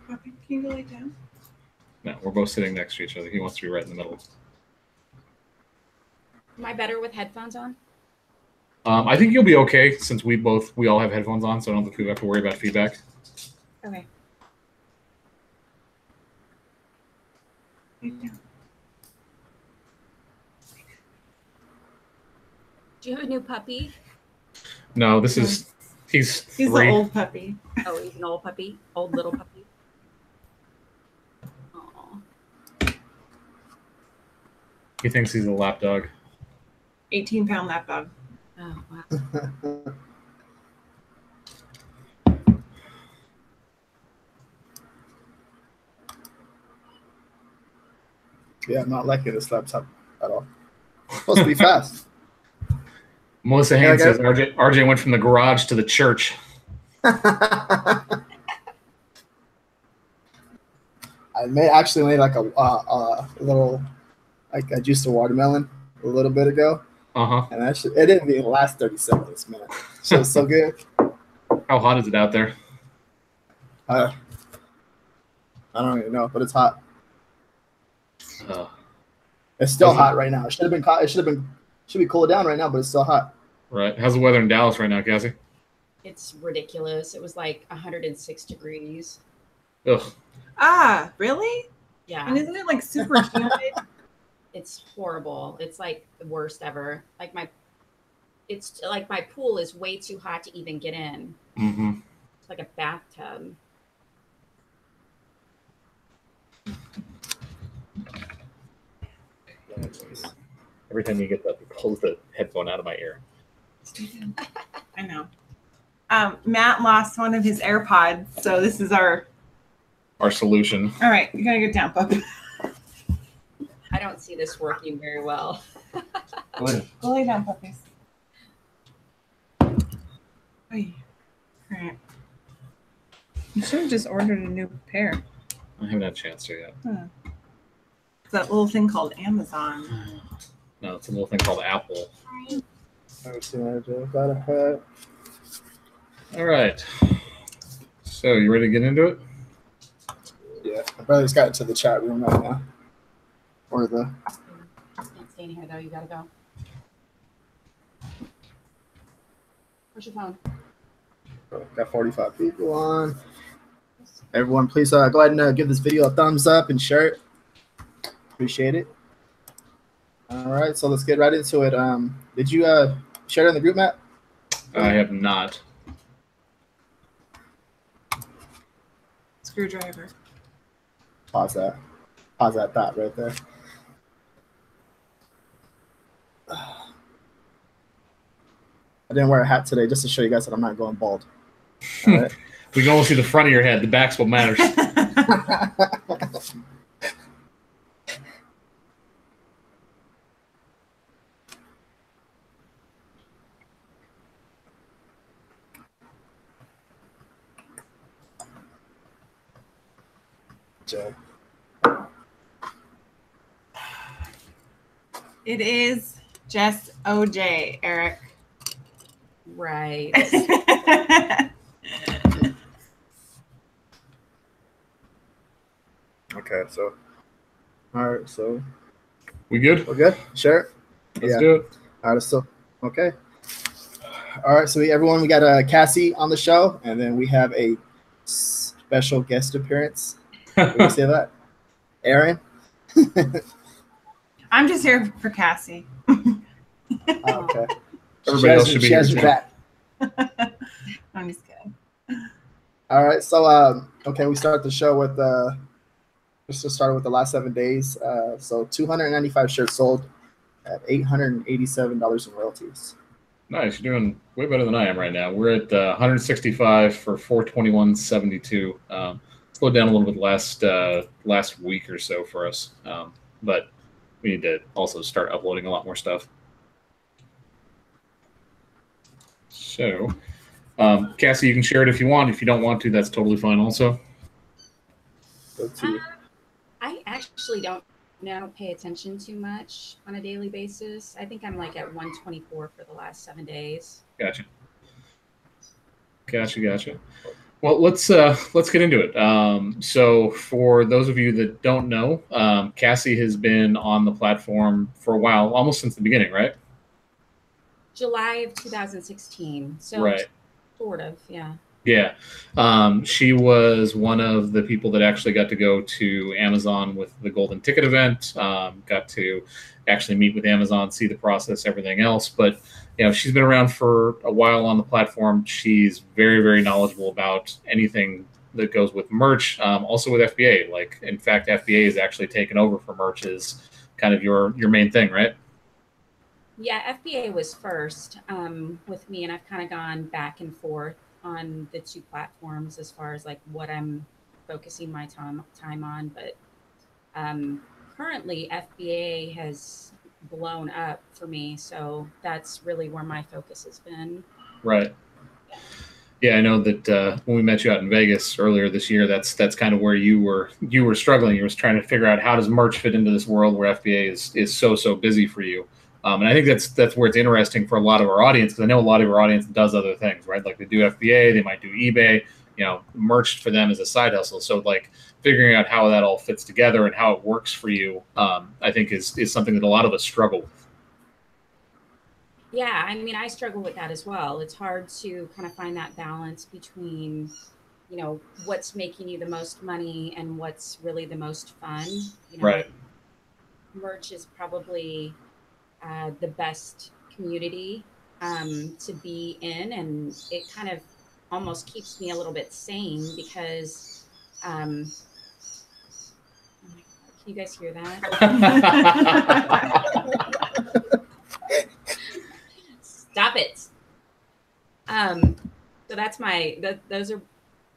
Puppy, can you lay down? No, we're both sitting next to each other. He wants to be right in the middle. Am I better with headphones on? I think you'll be okay since we all have headphones on, so I don't think we have to worry about feedback. Okay. Lay down. Do you have a new puppy? No, this is he's the old puppy. Oh, he's an old puppy, old little puppy. Aww. He thinks he's a lap dog. 18-pound lap dog. Oh wow. Yeah, I'm not liking this laptop at all. It's supposed to be fast. Melissa Haynes says RJ went from the garage to the church. I actually made like a little, like I juiced a watermelon a little bit ago. And actually, it didn't even last 30 seconds, man. So it's so good. How hot is it out there? I don't even know, but it's hot. It's still hot right now. It should have been. Should be cooled down right now, but it's still hot. Right. How's the weather in Dallas right now, Cassie? It's ridiculous. It was like 106 degrees. Ugh. Ah, really? Yeah. And isn't it like super humid? It's horrible. It's like the worst ever. It's like my pool is way too hot to even get in. Mm-hmm. It's like a bathtub. Every time you get that, you pull the headphone out of my ear. I know. Matt lost one of his AirPods, so this is our solution. All right, you gotta get down, puppy. I don't see this working very well. Go lay down, puppies. Oy. All right. You should have just ordered a new pair. I haven't had a chance to yet. It's that little thing called Amazon. No, it's a little thing called Apple. All right. So, you ready to get into it? Yeah, my brother's got into the chat room right now. Or the. You can't stay in here though. You gotta go. Where's your phone? Got 45 people on. Everyone, please go ahead and give this video a thumbs up and share it. Appreciate it. All right, so let's get right into it. Did you share it in the group, Matt? I have not. Screwdriver. Pause that. Pause that thought right there. I didn't wear a hat today just to show you guys that I'm not going bald. All right. We can only see the front of your head. The back's what matters. It is just OJ, Eric. Right. Okay, so. All right, so. We good? We're good? Sure. Let's do it. All right, so. Okay. All right, so everyone, we got Cassie on the show, and then we have a special guest appearance. Can we say that? Aaron? I'm just here for Cassie. Okay. Everybody else should be here too. I'm just kidding. All right, so okay, we start the show with just to start with the last 7 days. So 295 shirts sold at $887 in royalties. Nice, you're doing way better than I am right now. We're at 165 for 421.72. Slowed down a little bit last week or so for us, but we need to also start uploading a lot more stuff. So, Cassie, you can share it if you want. If you don't want to, that's totally fine also. I actually don't pay attention too much on a daily basis. I think I'm like at 124 for the last 7 days. Gotcha. Well, let's get into it. So for those of you that don't know, Cassie has been on the platform for a while, almost since the beginning, right? July of 2016. So Right. sort of, yeah. Yeah. She was one of the people that actually got to go to Amazon with the Golden Ticket event, got to actually meet with Amazon, see the process, everything else. But, she's been around for a while on the platform. She's very, very knowledgeable about anything that goes with merch, also with FBA. Like, in fact, FBA is actually taken over for merch as kind of your main thing, right? Yeah, FBA was first with me, and I've kind of gone back and forth on the two platforms as far as like what I'm focusing my time on. But currently, FBA has blown up for me, so that's really where my focus has been. Right. Yeah. Yeah, I know that when we met you out in Vegas earlier this year, that's kind of where you were struggling. You were trying to figure out how does merch fit into this world where FBA is so busy for you. And I think that's where it's interesting for a lot of our audience, because I know a lot of our audience does other things, right? Like they do FBA, they might do eBay. Merch for them is a side hustle. So like figuring out how that all fits together and how it works for you, I think is something that a lot of us struggle with. Yeah, I mean, I struggle with that as well. It's hard to kind of find that balance between, what's making you the most money and what's really the most fun. Right. Merch is probably the best community to be in, and it kind of almost keeps me a little bit sane because, um, oh my God, can you guys hear that? Stop it. So that's those are,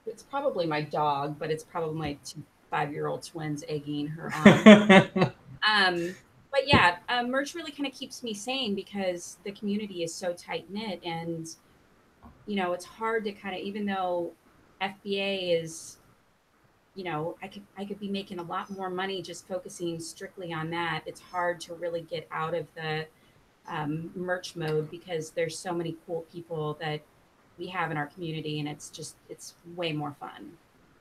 it's probably my dog, but it's probably my 2 5-year-old twins egging her on. But yeah, merch really kind of keeps me sane because the community is so tight knit, and it's hard to kind of, even though FBA is, I could be making a lot more money just focusing strictly on that. It's hard to really get out of the merch mode because there's so many cool people that we have in our community, and it's way more fun.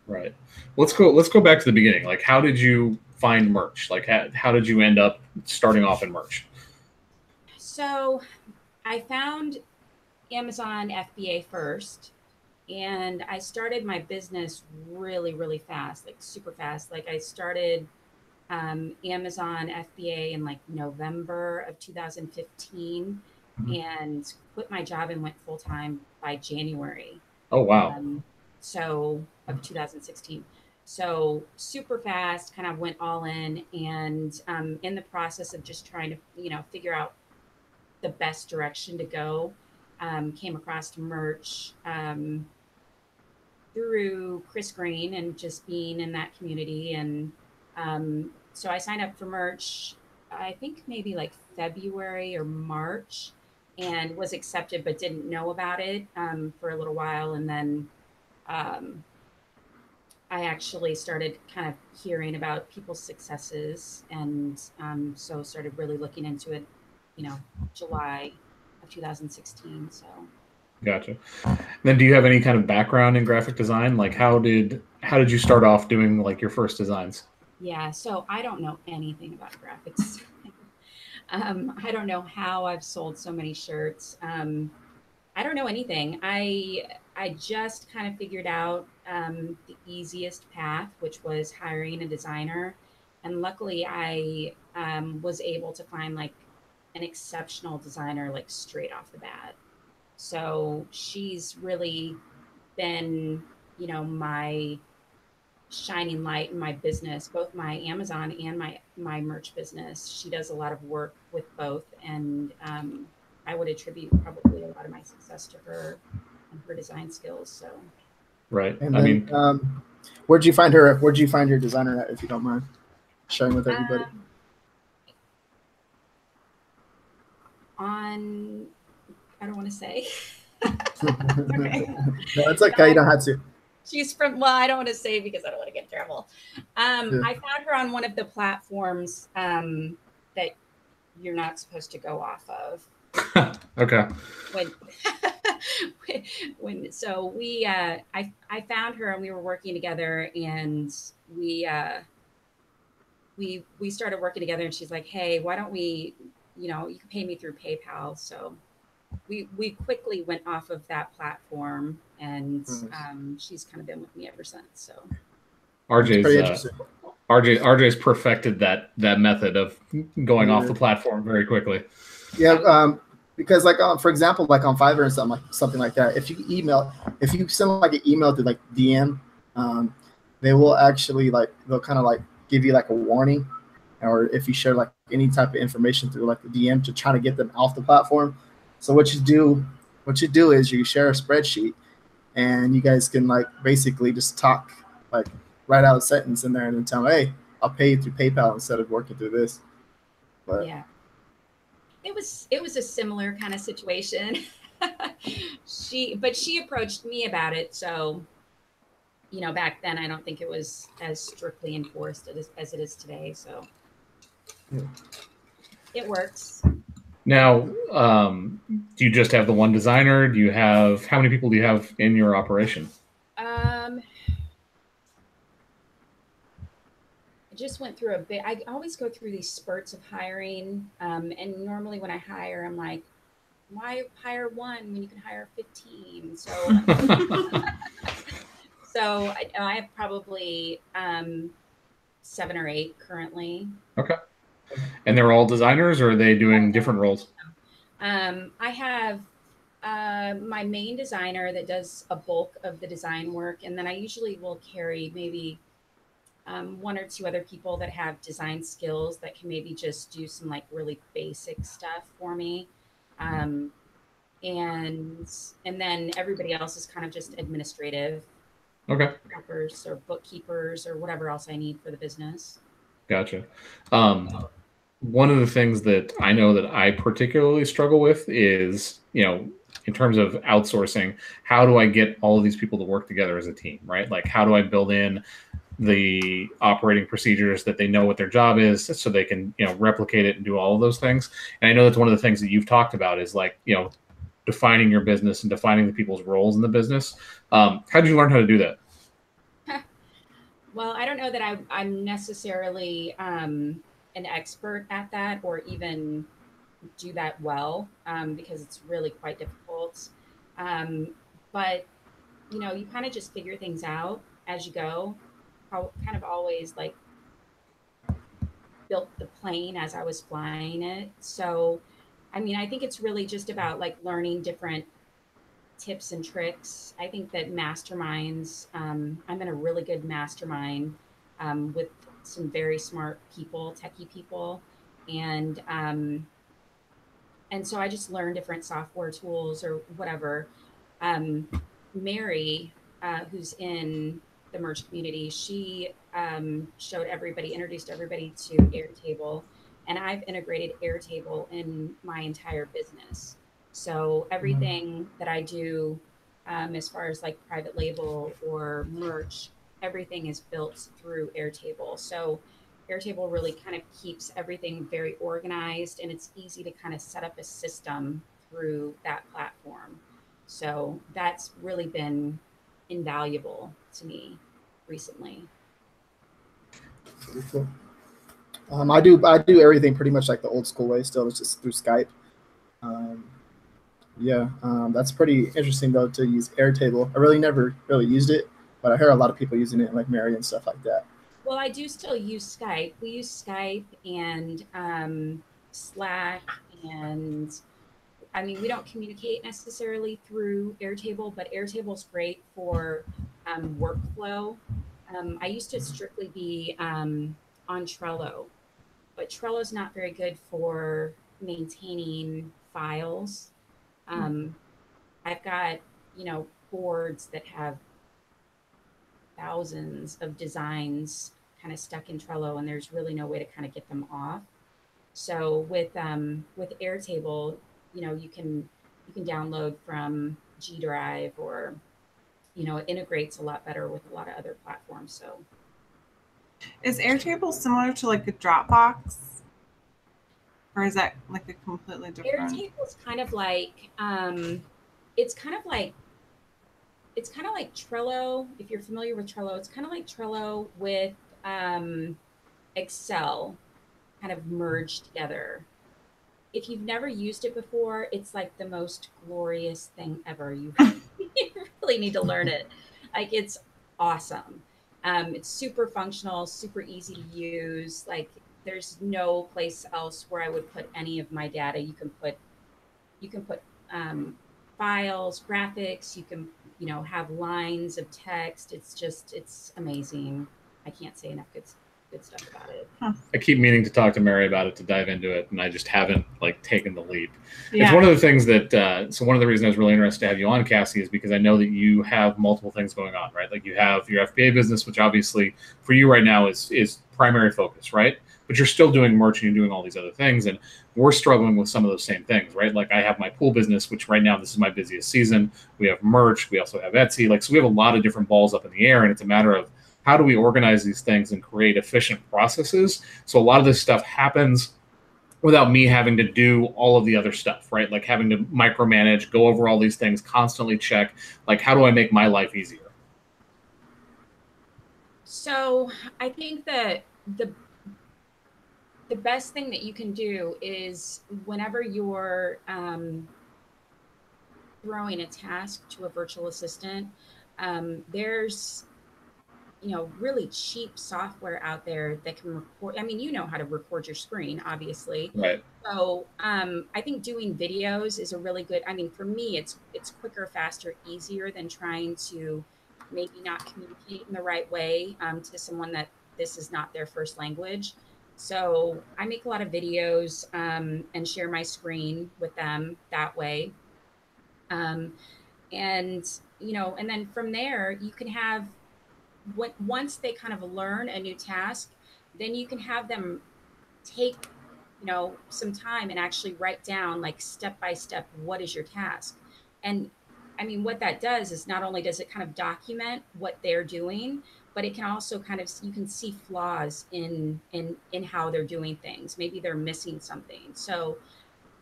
Right. Let's go back to the beginning. Like, how did you find merch? Like, how did you end up starting off in merch? So I found Amazon FBA first, and I started my business really, really fast, like super fast. Like I started Amazon FBA in like November of 2015 and quit my job and went full time by January. Oh, wow. So of 2016. So super fast, kind of went all in, and in the process of just trying to, figure out the best direction to go, came across merch through Chris Green and just being in that community. And so I signed up for merch, I think maybe like February or March, and was accepted, but didn't know about it for a little while. And then I actually started kind of hearing about people's successes, and so started really looking into it, July of 2016. So. Gotcha. Then do you have any kind of background in graphic design? Like how did you start off doing like your first designs? Yeah, so I don't know anything about graphics. I don't know how I've sold so many shirts. I don't know anything. I just kind of figured out the easiest path, which was hiring a designer, and luckily I was able to find like an exceptional designer like straight off the bat. So she's really been, my shining light in my business, both my Amazon and my merch business. She does a lot of work with both, and I would attribute probably a lot of my success to her and her design skills. So, right. And then, where'd you find her? Where'd you find your designer at, if you don't mind sharing with everybody? I don't want to say. Okay. No, it's okay. You don't have to. She's from, I don't want to say because I don't want to get in trouble. I found her on one of the platforms that you're not supposed to go off of. Okay. When so I found her and we were working together, and we started working together, and she's like, hey, why don't we, you can pay me through PayPal. So we quickly went off of that platform, and she's kind of been with me ever since. So RJ's perfected that method of going off the platform very quickly. Yeah, because like for example, like on Fiverr and something like that, if you send like an email to like DM, they will actually they'll kind of like give you like a warning, or if you share like any type of information through like the DM to try to get them off the platform. So what you do is you share a spreadsheet, and you guys can like basically just talk, like write out a sentence in there and then tell them, hey, I'll pay you through PayPal instead of working through this. But yeah, it was a similar kind of situation. She approached me about it. So, back then I don't think it was as strictly enforced as it is today. So it works. Now, do you just have the one designer? How many people do you have in your operation? I just went through a bit. I always go through these spurts of hiring. And normally when I hire, I'm like, why hire one when you can hire 15? So, so I have probably 7 or 8 currently. Okay. And they're all designers, or are they doing different roles? I have my main designer that does a bulk of the design work. And then I usually will carry maybe 1 or 2 other people that have design skills that can maybe just do some like really basic stuff for me. And then everybody else is kind of just administrative. Okay. Preppers or bookkeepers or whatever else I need for the business. Gotcha. One of the things that I know that I particularly struggle with is, in terms of outsourcing, how do I get all of these people to work together as a team, right? Like, how do I build in the operating procedures that they know what their job is so they can, replicate it and do all of those things. And I know that's one of the things that you've talked about is like, defining your business and defining the people's roles in the business. How did you learn how to do that? Well, I don't know that I'm necessarily an expert at that or even do that well, because it's really quite difficult. But, you kind of just figure things out as you go. I kind of always like built the plane as I was flying it. So, I mean, I think it's really just about like learning different tips and tricks. I think that masterminds, I'm in a really good mastermind with some very smart people, techie people. And so I just learned different software tools or whatever. Mary, who's in the merch community, she introduced everybody to Airtable, and I've integrated Airtable in my entire business. So everything that I do, as far as like private label or merch, everything is built through Airtable. So Airtable really kind of keeps everything very organized, and it's easy to kind of set up a system through that platform. So that's really been invaluable to me recently. Pretty cool. I do everything pretty much like the old school way still. It's just through Skype. That's pretty interesting though to use Airtable. I really never really used it, but I hear a lot of people using it, like Mary and stuff like that. Well, I do still use Skype. We use Skype and Slack, and I mean, we don't communicate necessarily through Airtable, but Airtable's great for workflow. I used to strictly be on Trello, but Trello's not very good for maintaining files. I've got, boards that have thousands of designs kind of stuck in Trello, and there's really no way to kind of get them off. So with Airtable, you can download from G Drive, or it integrates a lot better with a lot of other platforms. So is Airtable similar to like a Dropbox? or is that like a completely different? Airtable is kind of like it's kind of like Trello. If you're familiar with Trello, it's kind of like Trello with Excel kind of merged together. If you've never used it before, it's like the most glorious thing ever. You really need to learn it. Like, it's awesome. It's super functional, super easy to use. Like, there's no place else where I would put any of my data. You can put files, graphics. You can, have lines of text. It's amazing. I can't say enough good stuff about it. I keep meaning to talk to Mary about it, to dive into it, and I just haven't taken the leap. Yeah. It's one of the things that so one of the reasons I was really interested to have you on, Cassie, is because I know that you have multiple things going on, right? Like, you have your FBA business, which obviously for you right now is primary focus, right? But you're still doing merch and you're doing all these other things, and we're struggling with some of those same things, right? Like, I have my pool business, which right now this is my busiest season. We have merch, we also have Etsy, so we have a lot of different balls up in the air, and it's a matter of how do we organize these things and create efficient processes? So a lot of this stuff happens without me having to do all of the other stuff, right? Like, having to micromanage, go over all these things, constantly check, how do I make my life easier? So I think that the best thing that you can do is, whenever you're throwing a task to a virtual assistant, there's really cheap software out there that can record. I mean, you know how to record your screen, obviously. Right. So I think doing videos is a really good, for me, it's quicker, faster, easier than trying to maybe not communicate in the right way to someone that this is not their first language. So I make a lot of videos and share my screen with them that way. And then from there, you can have, once they kind of learn a new task, then you can have them take, some time and actually write down, step by step, what is your task? And what that does is, not only does it kind of document what they're doing, but it can also you can see flaws in how they're doing things. Maybe they're missing something. So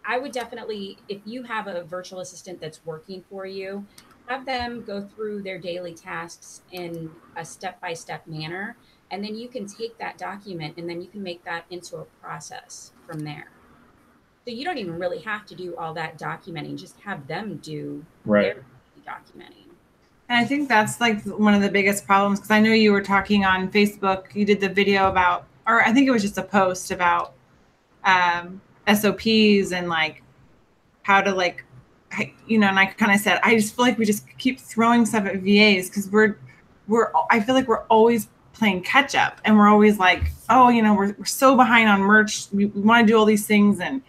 I would definitely, if you have a virtual assistant that's working for you, have them go through their daily tasks in a step-by-step manner, and then you can take that document and then you can make that into a process from there. So you don't even really have to do all that documenting, just have them do their documenting. And I think that's one of the biggest problems, because I know you were talking on Facebook, you did the video about, or I think it was just a post about SOPs and how to and I kind of said, I just feel like we just keep throwing stuff at VAs, because I feel like we're always playing catch up, and we're always we're so behind on merch. We want to do all these things, and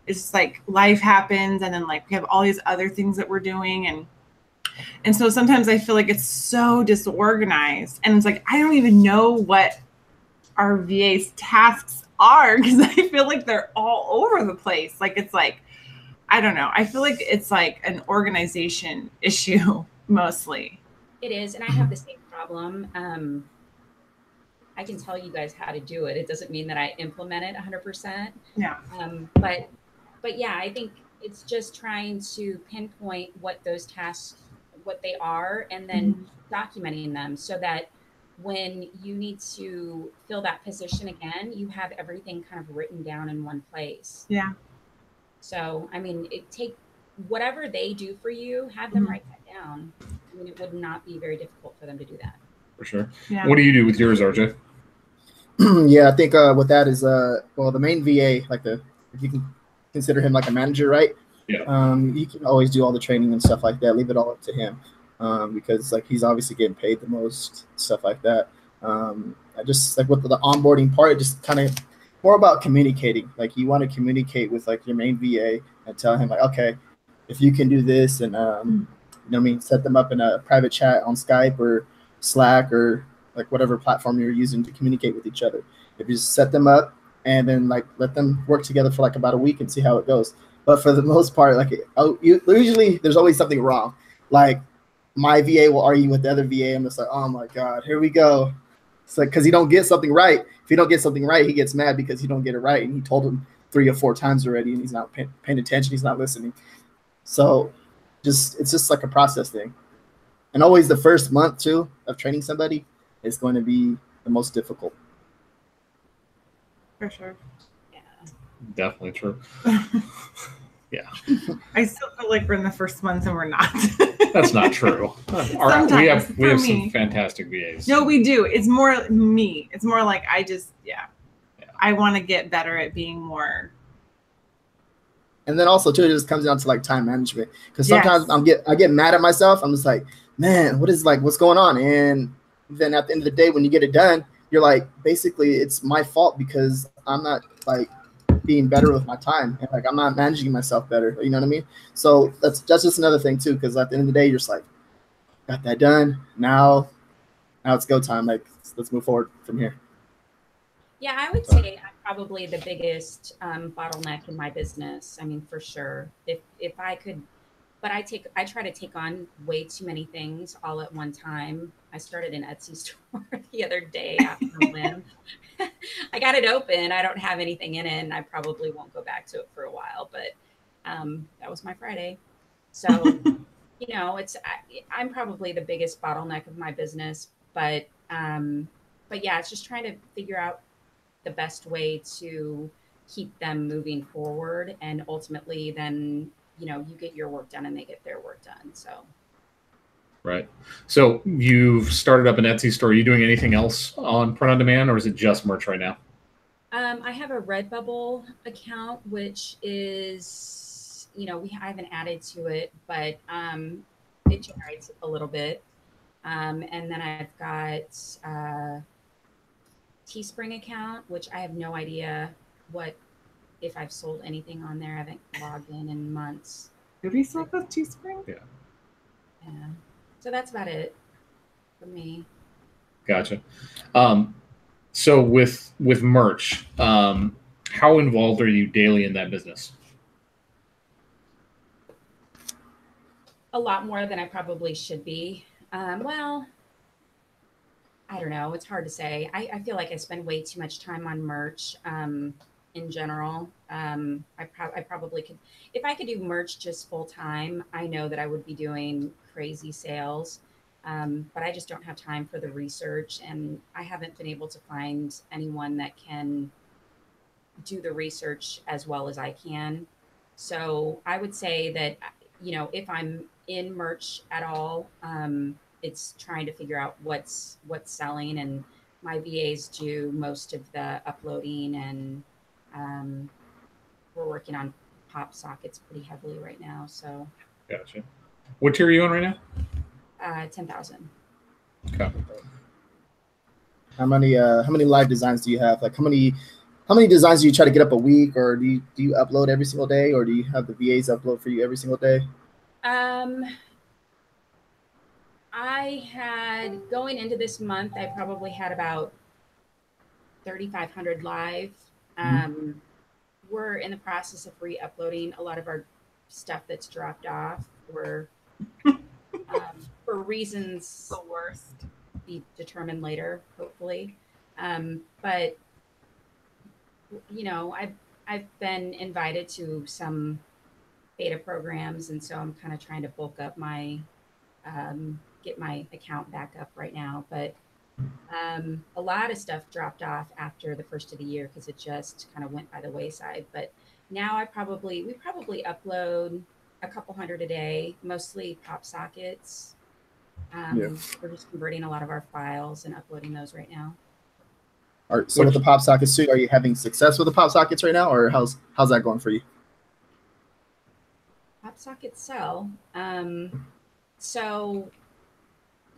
it's just life happens, and then we have all these other things that we're doing, and so sometimes I feel like it's so disorganized, and it's I don't even know what our VA's tasks are, because I feel like they're all over the place. I don't know. I feel like it's an organization issue mostly. It is. And I have the same problem. I can tell you guys how to do it. It doesn't mean that I implement it 100%. Yeah. But yeah, I think it's just trying to pinpoint what those tasks, what they are, and then documenting them, so that when you need to fill that position again, you have everything kind of written down in one place. Yeah. So, take whatever they do for you, have them write that down. It would not be very difficult for them to do that. For sure. Yeah. What do you do with yours, RJ? Yeah, I think what that is, the main VA, if you can consider him like a manager, right? Yeah. You can always do all the training and stuff like that. Leave it all up to him, because he's obviously getting paid the most, stuff like that. I just with the onboarding part, just kind of more about communicating. You want to communicate with your main VA and tell him okay, if you can do this, and set them up in a private chat on Skype or Slack or whatever platform you're using to communicate with each other. If you just set them up and then let them work together for about a week and see how it goes. But for the most part, usually there's always something wrong. My VA will argue with the other VA. I'm just oh my God, here we go. It's because he don't get something right. If he don't get something right, he gets mad because he don't get it right. And he told him 3 or 4 times already, and he's not paying attention. He's not listening. So it's just like a process thing. And always the first month too of training somebody is going to be the most difficult. For sure. Yeah. Definitely true. Yeah. I still feel like we're in the first month and we're not. That's not true. We have some fantastic VAs. No, we do. It's more me. It's more like I want to get better at being more. And then also too, it just comes down to like time management. Because sometimes I get mad at myself. I'm just like, man, what's going on? And then at the end of the day, when you get it done, you're like, basically it's my fault because I'm not like being better with my time, and like I'm not managing myself better. You know what I mean? So that's just another thing too. Because at the end of the day, you're just like, got that done. Now it's go time. Like let's move forward from here. Yeah, I would say I'm probably the biggest bottleneck in my business. I mean, for sure. If I could, but I try to take on way too many things all at one time. I started an Etsy store the other day after a whim. I got it open. I don't have anything in it, and I probably won't go back to it for a while. But that was my Friday. So, I'm probably the biggest bottleneck of my business. But yeah, it's just trying to figure out the best way to keep them moving forward, and ultimately then you get your work done and they get their work done. So right. So you've started up an Etsy store. Are you doing anything else on print on demand, or is it just merch right now? I have a Redbubble account, which is I haven't added to it, but it generates a little bit, and then I've got Teespring account, which I have no idea if I've sold anything on there. I haven't logged in months. Did we sell with Teespring? Yeah. So that's about it for me. Gotcha. So with merch, how involved are you daily in that business? A lot more than I probably should be. Well, I don't know. It's hard to say. I feel like I spend way too much time on merch in general. I probably could, if I could do merch just full time, I know that I would be doing crazy sales. But I just don't have time for the research, and I haven't been able to find anyone that can do the research as well as I can. So I would say that, if I'm in merch at all, it's trying to figure out what's selling, and my VAs do most of the uploading, and we're working on PopSockets pretty heavily right now. So gotcha. What tier are you on right now? 10,000. Okay. How many live designs do you have? Like how many designs do you try to get up a week, or do you upload every single day, or do you have the VAs upload for you every single day? I had, going into this month, I probably had about 3,500 live. We're in the process of re-uploading a lot of our stuff that's dropped off. We're for reasons the worst be determined later, hopefully. But I've been invited to some beta programs, and so I'm kind of trying to bulk up my get my account back up right now. But a lot of stuff dropped off after the first of the year because it just kind of went by the wayside. But now we probably upload a couple hundred a day, mostly PopSockets. We're just converting a lot of our files and uploading those right now. All right, so with the PopSockets too, are you having success with the PopSockets right now, or how's that going for you? PopSockets sell. So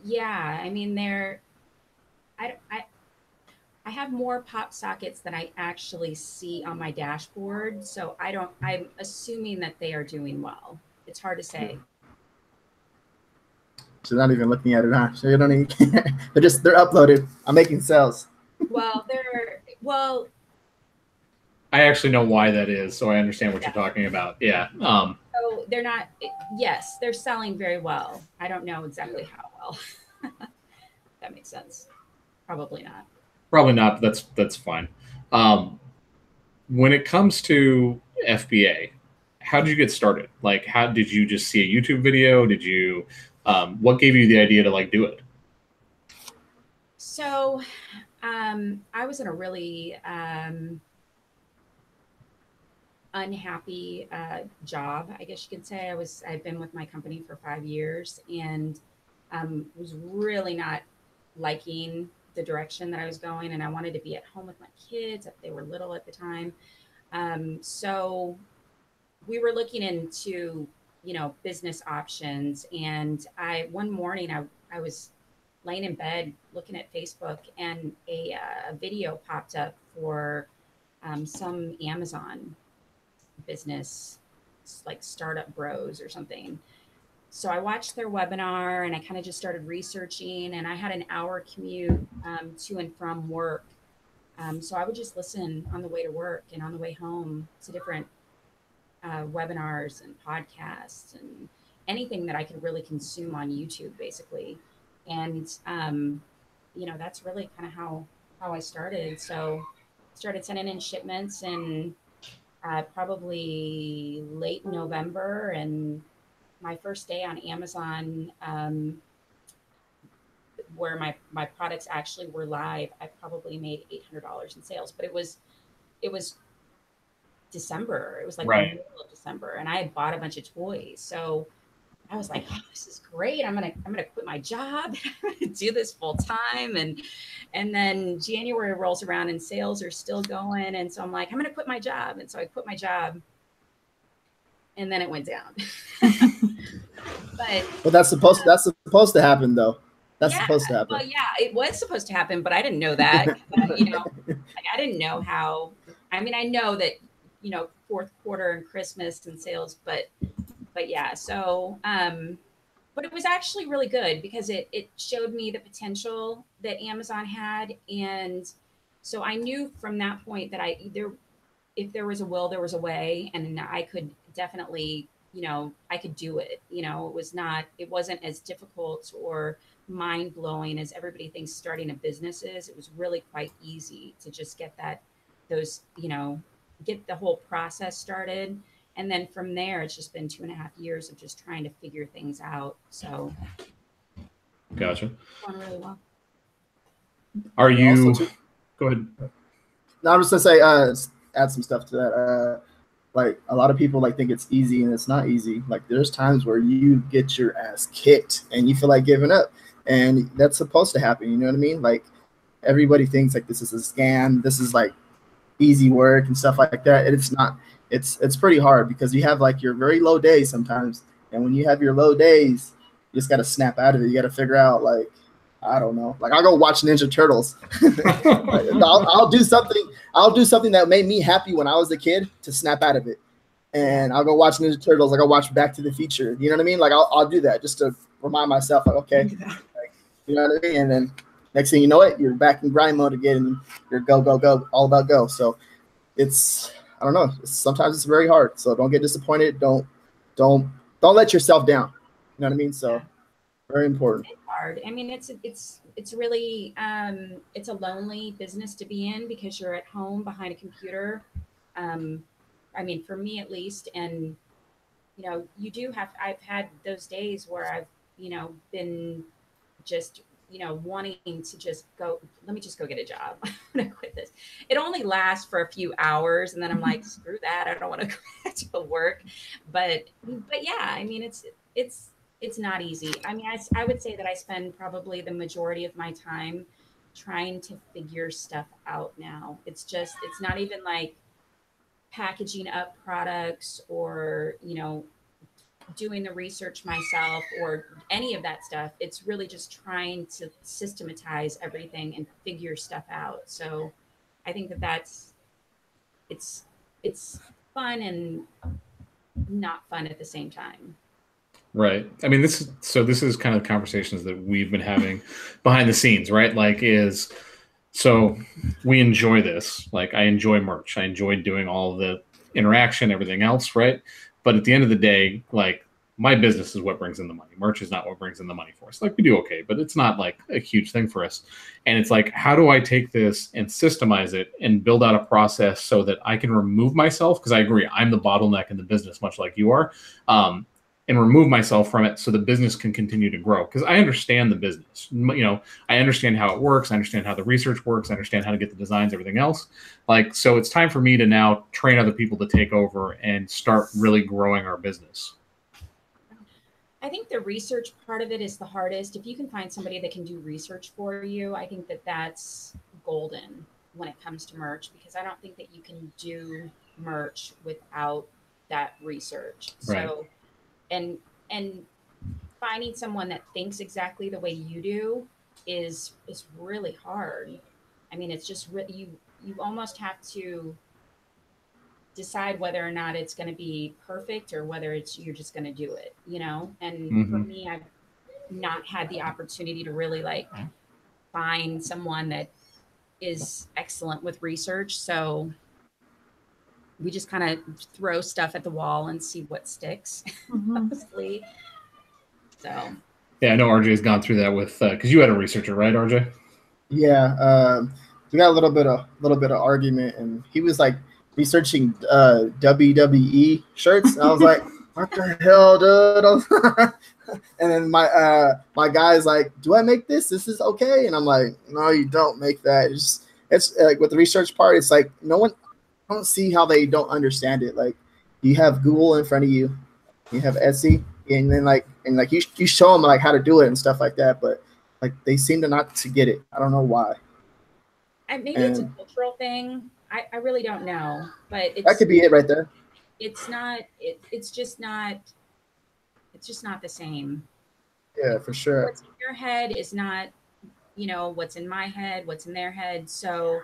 yeah, I mean I have more PopSockets than I actually see on my dashboard. So I'm assuming that they are doing well. It's hard to say. So not even looking at it, huh? So you don't even care. They're uploaded. I'm making sales. Well, I actually know why that is, so I understand what you're talking about. Yeah. So they're not. Yes, they're selling very well. I don't know exactly how well. That makes sense. Probably not. Probably not. But that's fine. when it comes to FBA, how did you get started? Like, how did you just see a YouTube video? Did you, what gave you the idea to like do it? So I was in a really unhappy job, I guess you could say. I've been with my company for 5 years and was really not liking the direction that I was going, and I wanted to be at home with my kids if they were little at the time. So we were looking into, business options, and one morning I was laying in bed looking at Facebook, and a video popped up for some Amazon business, like Startup Bros or something. So I watched their webinar and I kind of just started researching, and I had an hour commute to and from work. So I would just listen on the way to work and on the way home to different webinars and podcasts and anything that I could really consume on YouTube, basically. And, that's really kind of how I started. So started sending in shipments and probably late November, and my first day on Amazon, where my products actually were live, I probably made $800 in sales. But it was December. It was like Right. the middle of December, and I had bought a bunch of toys. So I was like, oh, this is great. I'm gonna quit my job. I'm gonna do this full time. And then January rolls around and sales are still going. And so I'm like, I'm gonna quit my job. And so I quit my job. And then it went down. But that's supposed to happen though. That's supposed to happen. Well, yeah, it was supposed to happen, but I didn't know that. Like, I didn't know how. I mean, I know that, fourth quarter and Christmas and sales, but yeah. So, but it was actually really good because it showed me the potential that Amazon had, and so I knew from that point that if there was a will, there was a way, and I could definitely, I could do it. It wasn't as difficult or mind blowing as everybody thinks starting a business is. It was really quite easy to just get get the whole process started. And then from there, it's just been 2.5 years of just trying to figure things out. So, Gotcha. Going really well. Are you? Go ahead. No, I'm just gonna say, add some stuff to that. Like a lot of people think it's easy, and it's not easy. Like there's times where you get your ass kicked and you feel like giving up, and that's supposed to happen. You know what I mean? Like everybody thinks like this is a scam. This is like easy work and stuff like that. And it's not. It's pretty hard because you have like your very low days sometimes, and when you have your low days, you just got to snap out of it. You got to figure out like, I don't know. Like I'll go watch Ninja Turtles. I'll do something. I'll do something that made me happy when I was a kid to snap out of it. And I'll go watch Ninja Turtles. Like I'll watch Back to the Future. You know what I mean? Like I'll do that just to remind myself, like, okay, like, you know what I mean? And then next thing you know it, you're back in grind mode again, and you're go, all about go. So I don't know. Sometimes it's very hard. So don't get disappointed. Don't let yourself down. You know what I mean? So very important. It's hard. I mean, it's really it's a lonely business to be in because you're at home behind a computer. I mean, for me at least, and you do have. I've had those days where I've been just wanting to just go. Let me just go get a job. I'm gonna quit this. It only lasts for a few hours, and then I'm like, screw that. I don't want to go back to work. But yeah, I mean, it's not easy. I mean, I would say that I spend probably the majority of my time trying to figure stuff out now. It's not even like packaging up products or, doing the research myself or any of that stuff. It's really just trying to systematize everything and figure stuff out. So I think it's fun and not fun at the same time. Right. I mean, this is kind of conversations that we've been having behind the scenes, right? So we enjoy this. Like I enjoy merch. I enjoy doing all the interaction, everything else, right? But at the end of the day, like my business is what brings in the money. Merch is not what brings in the money for us. Like, we do okay, but it's not like a huge thing for us. And it's like, how do I take this and systemize it and build out a process so that I can remove myself? Because I agree, I'm the bottleneck in the business, much like you are, and remove myself from it so the business can continue to grow. Because I understand the business. You know, I understand how it works. I understand how the research works. I understand how to get the designs, everything else. Like, so it's time for me to now train other people to take over and start really growing our business. I think the research part of it is the hardest. If you can find somebody that can do research for you, I think that that's golden when it comes to merch, because I don't think that you can do merch without that research. Right. So, and finding someone that thinks exactly the way you do is really hard. I mean, it's just you almost have to decide whether or not it's going to be perfect or whether it's you're just going to do it, you know. And for me, I've not had the opportunity to really like find someone that is excellent with research, so we just kind of throw stuff at the wall and see what sticks. Mostly. So yeah, I know RJ's gone through that with because you had a researcher, right, RJ? Yeah, we got a little bit of argument, and he was like researching WWE shirts, and I was like, "What the hell, dude?" And then my guy's like, "Do I make this? This is okay?" And I'm like, "No, you don't make that." It's like with the research part, it's like no one. I don't see how they don't understand it. Like, you have Google in front of you, you have Etsy, and then you show them like how to do it and stuff like that, but like they seem to not to get it. I don't know why. And maybe it's a cultural thing. I really don't know, but that could be it right there. It's not. It's just not. It's just not the same. Yeah, for sure. What's in your head is not, you know, what's in my head, what's in their head. So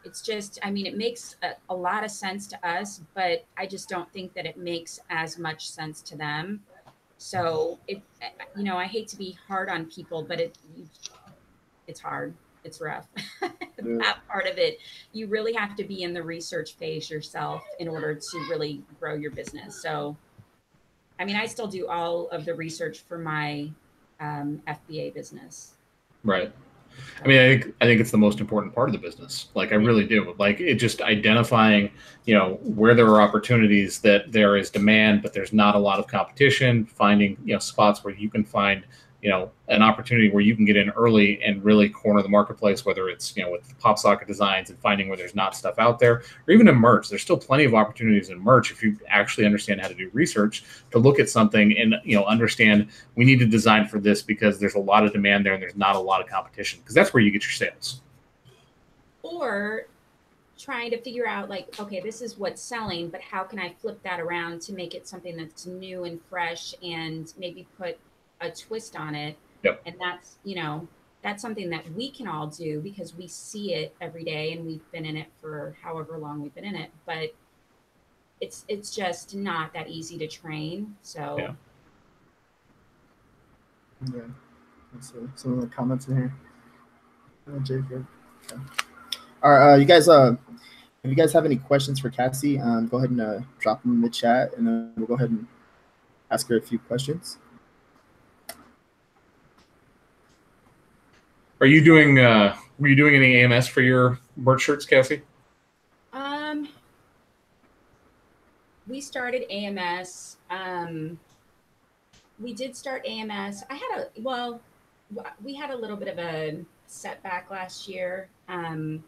it's just, I mean, it makes a lot of sense to us, but I just don't think that it makes as much sense to them. So you know, I hate to be hard on people, but it's hard. It's rough. That part of it, you really have to be in the research phase yourself in order to really grow your business. So, I mean, I still do all of the research for my FBA business. Right. I mean, I think it's the most important part of the business. Like, I really do. Like, it just identifying, you know, where there are opportunities that there is demand, but there's not a lot of competition. Finding, you know, spots where you can find, you know, an opportunity where you can get in early and really corner the marketplace, whether it's, you know, with PopSocket designs and finding where there's not stuff out there, or even in merch. There's still plenty of opportunities in merch if you actually understand how to do research to look at something and, you know, understand we need to design for this because there's a lot of demand there and there's not a lot of competition, because that's where you get your sales. Or trying to figure out like, okay, this is what's selling, but how can I flip that around to make it something that's new and fresh and maybe put a twist on it. Yep. And that's, you know, that's something that we can all do because we see it every day and we've been in it for however long we've been in it, but it's just not that easy to train. So yeah. Let's see some of the comments in here. Jacob. Okay. All right, you guys if you guys have any questions for Cassie, go ahead and drop them in the chat, and then we'll go ahead and ask her a few questions. Are you doing? Were you doing any AMS for your merch shirts, Cassie? We started AMS. We did start AMS. We had a little bit of a setback last year in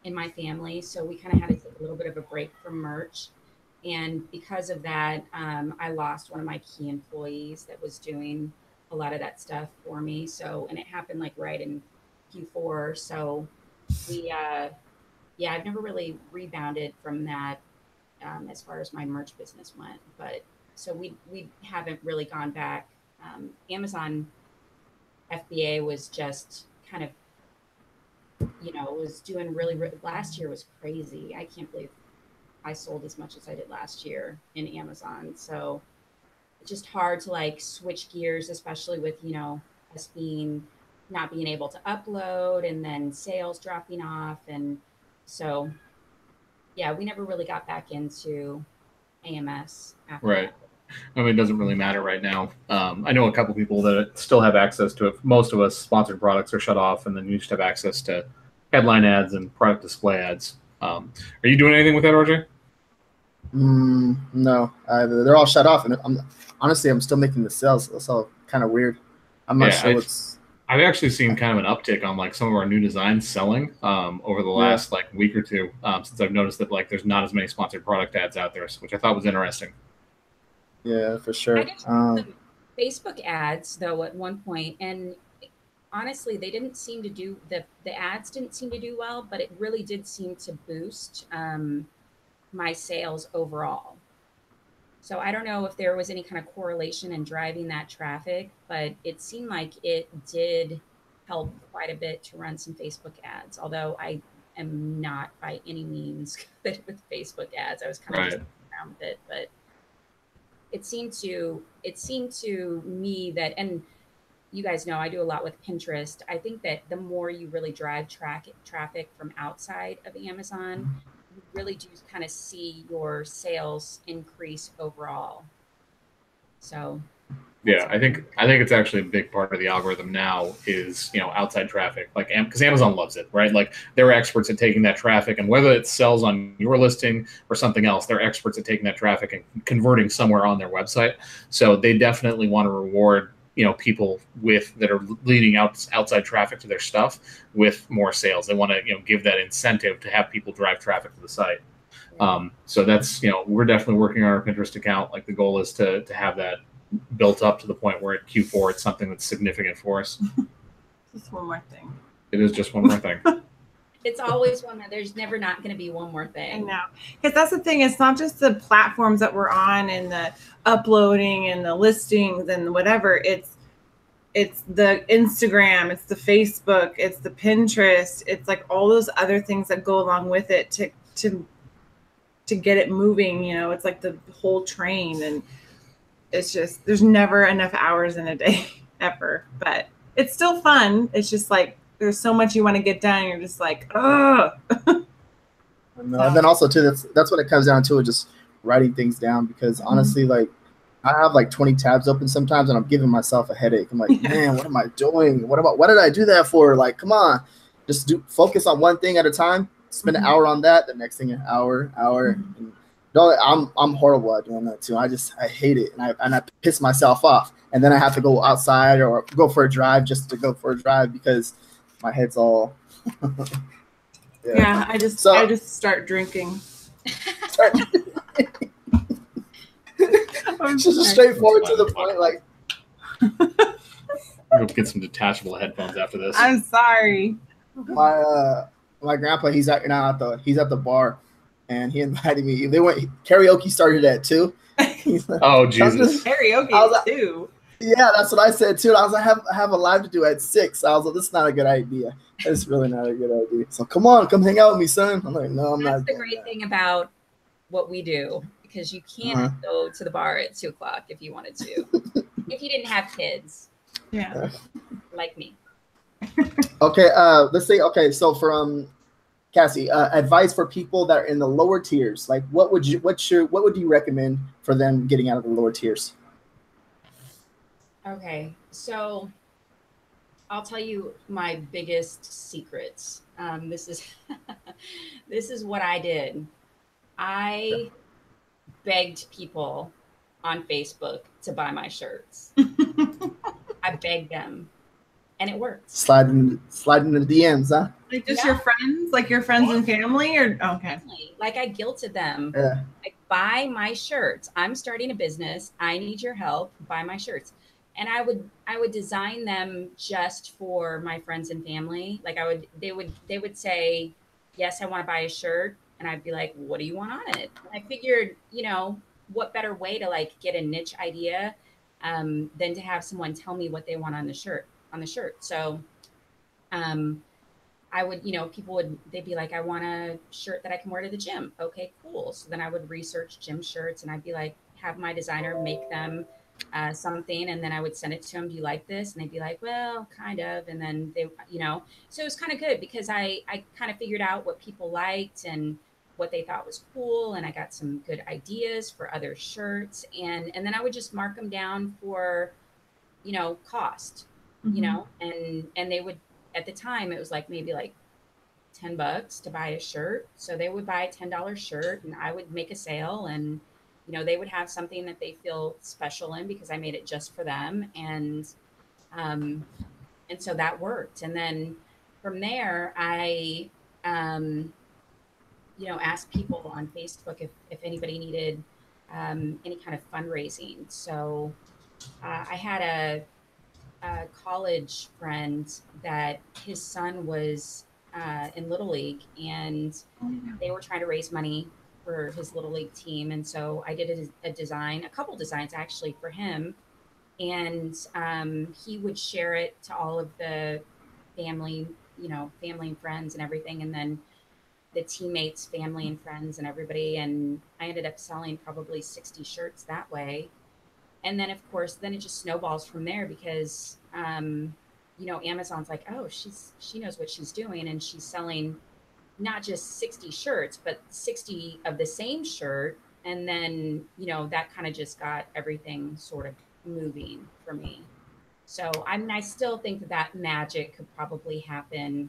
my family, so we kind of had to take a little bit of a break from merch. And because of that, I lost one of my key employees that was doing a lot of that stuff for me. So, and it happened like right in Q4. So we, I've never really rebounded from that as far as my merch business went. But so we haven't really gone back. Amazon FBA was just kind of, you know, was doing last year was crazy. I can't believe I sold as much as I did last year in Amazon. So it's just hard to like switch gears, especially with, you know, us not being able to upload and then sales dropping off. And so, yeah, we never really got back into AMS after right. that. I mean, it doesn't really matter right now. I know a couple people that still have access to it. Most of us sponsored products are shut off, and then you just have access to headline ads and product display ads. Are you doing anything with that, RJ? No, they're all shut off, and honestly, I'm still making the sales. That's all kind of weird. I'm not sure what's. I've actually seen kind of an uptick on like some of our new designs selling over the last like week or two since I've noticed that like there's not as many sponsored product ads out there, which I thought was interesting. Yeah, for sure. I just the Facebook ads though at one point, and honestly, they didn't seem to do the ads didn't seem to do well, but it really did seem to boost my sales overall. So I don't know if there was any kind of correlation in driving that traffic, but it seemed like it did help quite a bit to run some Facebook ads. Although I am not by any means good with Facebook ads. I was kind of just around with it, but it seemed to me that, and you guys know I do a lot with Pinterest. I think that the more you really drive traffic from outside of Amazon, you really do kind of see your sales increase overall. So yeah, I think it's actually a big part of the algorithm now is, you know, outside traffic, like because Amazon loves it, right? Like they're experts at taking that traffic, and whether it sells on your listing or something else, they're experts at taking that traffic and converting somewhere on their website. So they definitely want to reward, you know, people that are leading outside traffic to their stuff with more sales. They want to, you know, give that incentive to have people drive traffic to the site. So that's, you know, we're definitely working on our Pinterest account. Like the goal is to have that built up to the point where at Q4 it's something that's significant for us. Just one more thing. It is just one more thing. It's always one. There's never not going to be one more thing. I know, because that's the thing. It's not just the platforms that we're on and the uploading and the listings and whatever. It's the Instagram, it's the Facebook, it's the Pinterest. It's like all those other things that go along with it to get it moving. You know, it's like the whole train, and it's just there's never enough hours in a day ever. But it's still fun. It's just like there's so much you want to get done. You're just like, ugh. And then also too, that's what it comes down to, just writing things down, because honestly, like I have like 20 tabs open sometimes, and I'm giving myself a headache. I'm like, man, what am I doing? What did I do that for? Like, come on, just focus on one thing at a time. Spend an hour on that. The next thing, an hour. And I'm horrible at doing that too. I hate it, and I piss myself off. And then I have to go outside or go for a drive just to go for a drive because my head's all. I just start drinking. Just straightforward to the point, like. I'll get some detachable headphones after this. I'm sorry. My grandpa, he's at the bar, and he invited me. Karaoke started at 2. Like, oh Jesus! Karaoke at 2. Yeah, that's what I said too. I was like, I have a live to do at 6. I was like, this is not a good idea. It's really not a good idea. So come him hang out with me, son. I'm like, no, I'm not. That's the great thing about what we do, because you can't go to the bar at 2 o'clock if you wanted to, if you didn't have kids. Yeah. Like me. Okay, let's say, so from Cassie, advice for people that are in the lower tiers. Like what would you recommend for them getting out of the lower tiers? Okay, so I'll tell you my biggest secrets. This is what I did. I begged people on Facebook to buy my shirts. I begged them, and it worked. Slide in the DMs, huh? Like just your friends, like your friends and family, or okay. Like I guilted them. Yeah. Like, buy my shirts. I'm starting a business. I need your help. Buy my shirts. And I would design them just for my friends and family. Like they would say, yes, I want to buy a shirt. And I'd be like, what do you want on it? And I figured, what better way to like get a niche idea than to have someone tell me what they want on the shirt. So I would, they'd be like, I want a shirt that I can wear to the gym. Okay, cool. So then I would research gym shirts, and I'd be like, have my designer make them something, and then I would send it to them. Do you like this? And they'd be like, well, kind of. And then they, so it was kind of good because I kind of figured out what people liked, and what they thought was cool, and I got some good ideas for other shirts, and then I would just mark them down for, cost, and they would, at the time it was like maybe like $10 to buy a shirt. So they would buy a $10 shirt and I would make a sale, and they would have something that they feel special in because I made it just for them. Um and so that worked. And then from there, I asked people on Facebook if anybody needed any kind of fundraising. So I had a college friend that his son was in Little League, and they were trying to raise money for his Little League team. And so I did a couple designs actually for him. And he would share it to all of the family, family and friends and everything. And then the teammates, family and friends and everybody. And I ended up selling probably 60 shirts that way. And then, of course, then it just snowballs from there because, Amazon's like, oh, she knows what she's doing. And she's selling not just 60 shirts, but 60 of the same shirt. And then, that kind of just got everything sort of moving for me. So, I mean, I still think that magic could probably happen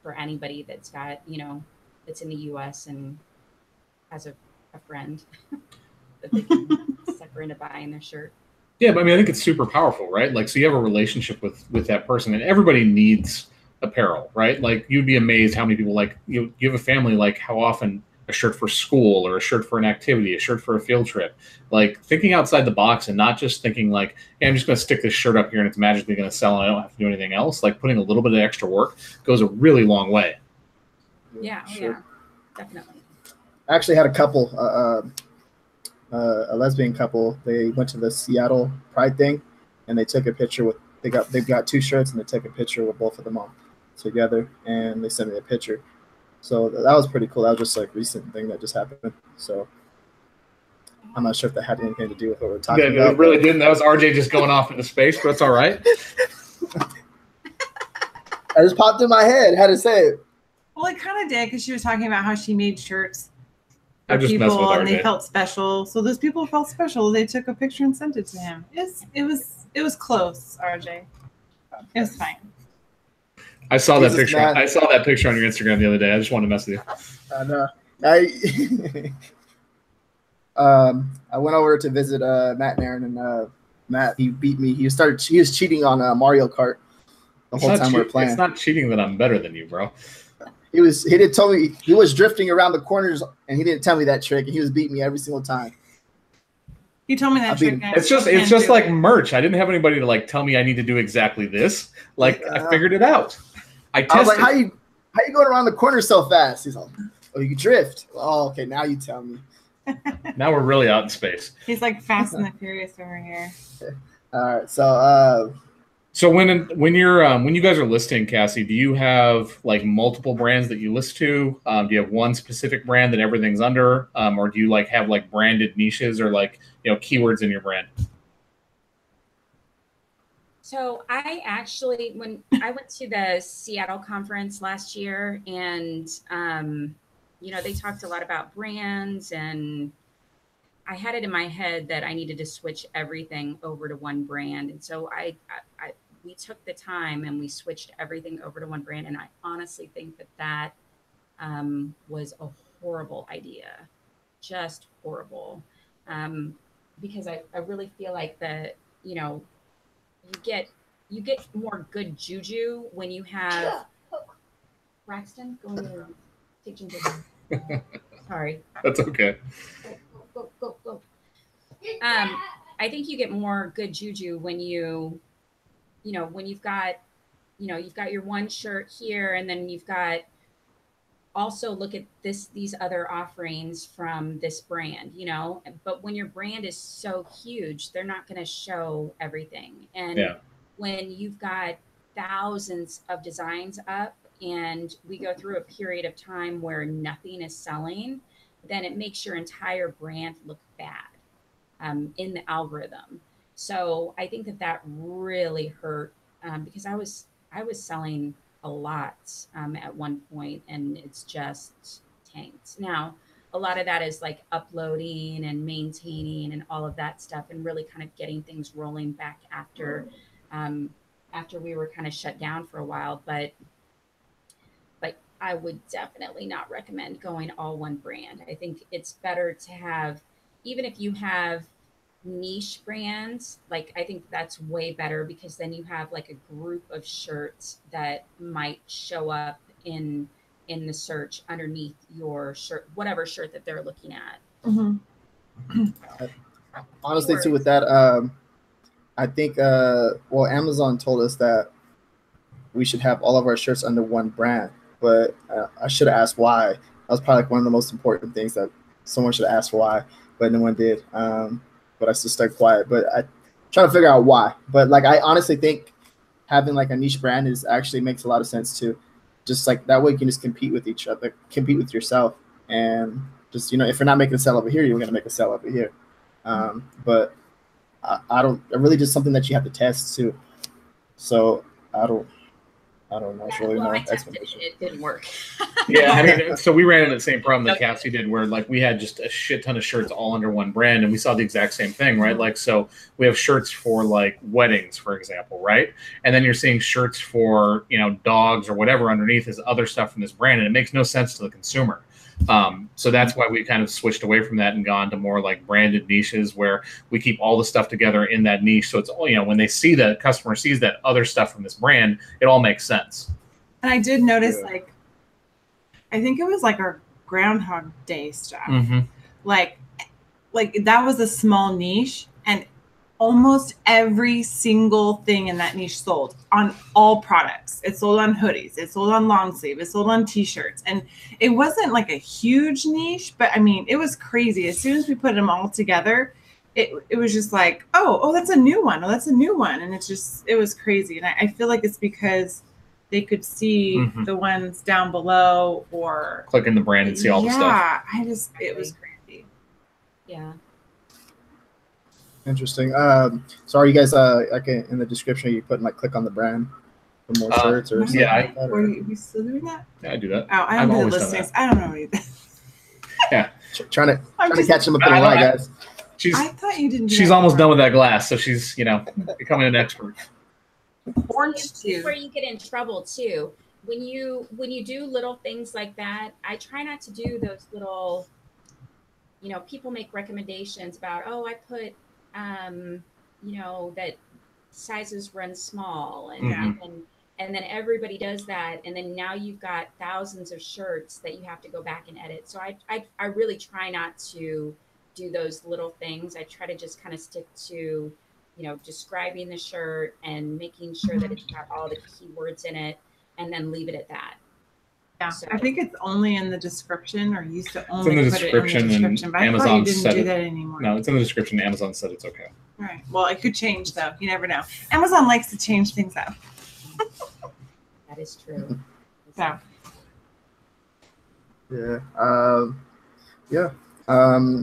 for anybody that's got, that's in the US and has a friend that they can suck her into buying their shirt. Yeah, but I mean, I think it's super powerful, right? Like, so you have a relationship with that person, and everybody needs apparel, right? Like, you'd be amazed how many people, like, you have a family, like how often a shirt for school or a shirt for an activity, a shirt for a field trip, like thinking outside the box and not just thinking like, hey, I'm just going to stick this shirt up here and it's magically going to sell and I don't have to do anything else. Like, putting a little bit of extra work goes a really long way. Yeah, sure. Yeah, definitely. I actually had a couple, a lesbian couple. They went to the Seattle Pride thing, and they took a picture with. They've got 2 shirts, and they took a picture with both of them on together, and they sent me a picture. So that was pretty cool. That was just like a recent thing that just happened. So I'm not sure if that had anything to do with what we're talking about. It really didn't. That was RJ just going off into space, but it's all right. I just popped in my head. How to say it? Well, it kind of did because she was talking about how she made shirts for people and they felt special. So those people felt special. They took a picture and sent it to him. It was close, RJ. It was fine. I saw that picture. Man. I saw that picture on your Instagram the other day. I just wanted to mess with you. I know. I went over to visit Matt and Aaron, and Matt, he beat me. He was cheating on Mario Kart the whole time we were playing. It's not cheating that I'm better than you, bro. He didn't tell me. He was drifting around the corners, and he didn't tell me that trick, and he was beating me every single time. He told me that trick. It's just like merch. I didn't have anybody to like tell me I need to do exactly this. Like I figured it out. I was like, how you going around the corner so fast? He's like, oh, you drift. Oh, okay. Now you tell me. Now we're really out in space. He's like Fast and the Furious over here. All right. So when you guys are listing, Cassie, do you have like multiple brands that you list to? Do you have one specific brand that everything's under, or do you like have like branded niches or like keywords in your brand? So I actually, when I went to the Seattle conference last year, and they talked a lot about brands, and I had it in my head that I needed to switch everything over to one brand, and so we took the time and we switched everything over to one brand. And I honestly think that was a horrible idea, just horrible. Because I really feel like you get more good juju when you have Braxton go in the room. Take Ginger. Sorry. That's okay. Go. I think you get more good juju when when you've got your one shirt here, and then you've got also look at these other offerings from this brand, but when your brand is so huge, they're not going to show everything. And when you've got thousands of designs up and we go through a period of time where nothing is selling, then it makes your entire brand look bad in the algorithm. So I think that really hurt because I was selling a lot at one point, and it's just tanked. Now, a lot of that is like uploading and maintaining and all of that stuff, and really kind of getting things rolling back after we were kind of shut down for a while. But I would definitely not recommend going all one brand. I think it's better to have, even if you have niche brands, like I think that's way better, because then you have like a group of shirts that might show up in the search underneath your shirt, whatever shirt that they're looking at. Honestly, too, with that, I think well, Amazon told us that we should have all of our shirts under one brand, but I should have asked why. That was probably like one of the most important things that someone should ask why, but no one did. But I just stayed quiet. But I try to figure out why. But like, I honestly think having like a niche brand is actually makes a lot of sense too. Just like that way you can just compete with each other, compete with yourself, and just, you know, if you're not making a sell over here, you're gonna make a sell over here. But I don't really just something that you have to test too. So I don't know. It's really no explanation. It didn't work. Yeah, I mean, so we ran into the same problem that Cassie did, where like we had just a shit ton of shirts all under one brand, and we saw the exact same thing, right? Like, so we have shirts for like weddings, for example, right? And then you're seeing shirts for, you know, dogs or whatever underneath is other stuff from this brand, and it makes no sense to the consumer. So that's why we kind of switched away from that and gone to more like branded niches where we keep all the stuff together in that niche. So it's all, you know, when they see the customer sees that other stuff from this brand, it all makes sense. And I did notice, like, I think it was like our Groundhog Day stuff. Like that was a small niche, and almost every single thing in that niche sold on all products. It sold on hoodies, it sold on long sleeve, it sold on t-shirts. And it wasn't like a huge niche, but I mean, it was crazy. As soon as we put them all together, it was just like, oh, that's a new one. Oh, that's a new one. And it was crazy. And I feel like it's because they could see the ones down below, or click in the brand and see all the stuff. Yeah, it was crazy. Yeah. Interesting. So are you guys like in the description, are you putting like click on the brand for more shirts or something? Yeah, like that, or? Are you still doing that? Yeah, I do that. Oh, I don't do the listings. I don't know either. Yeah, trying to catch them up in the line, guys. I thought you didn't. She's almost done with that glass, so she's, you know, becoming an expert. Orange too. Where you get in trouble too, when you do little things like that, I try not to do those little, you know, people make recommendations about, oh, I put you know, that sizes run small, and then everybody does that, and then now you've got thousands of shirts that you have to go back and edit. So I really try not to do those little things. I try to just kind of stick to, you know, describing the shirt and making sure that it's got all the keywords in it, and then leave it at that. Yeah, so I think it's only in the description, or used to only put it in the description, but Amazon I thought you didn't do that anymore. No, it's in the description. Amazon said it's okay. All right. Well, it could change though. You never know. Amazon likes to change things up. That is true. So. Yeah.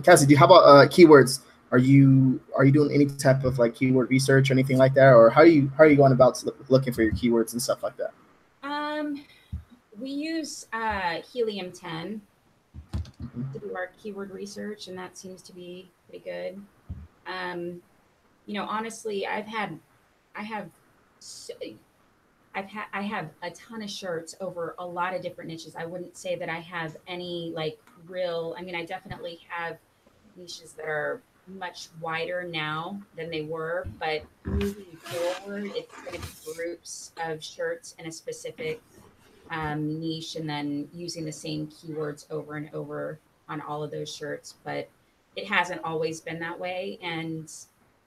Cassie, how about keywords? Are you doing any type of like keyword research or anything like that, or how are you going about looking for your keywords and stuff like that? We use Helium-10 to do our keyword research, and that seems to be pretty good. You know, honestly, I have a ton of shirts over a lot of different niches. I wouldn't say that I have any like real, I mean, I definitely have niches that are much wider now than they were, but moving forward, it's going to be groups of shirts in a specific niche, and then using the same keywords over and over on all of those shirts. But it hasn't always been that way, and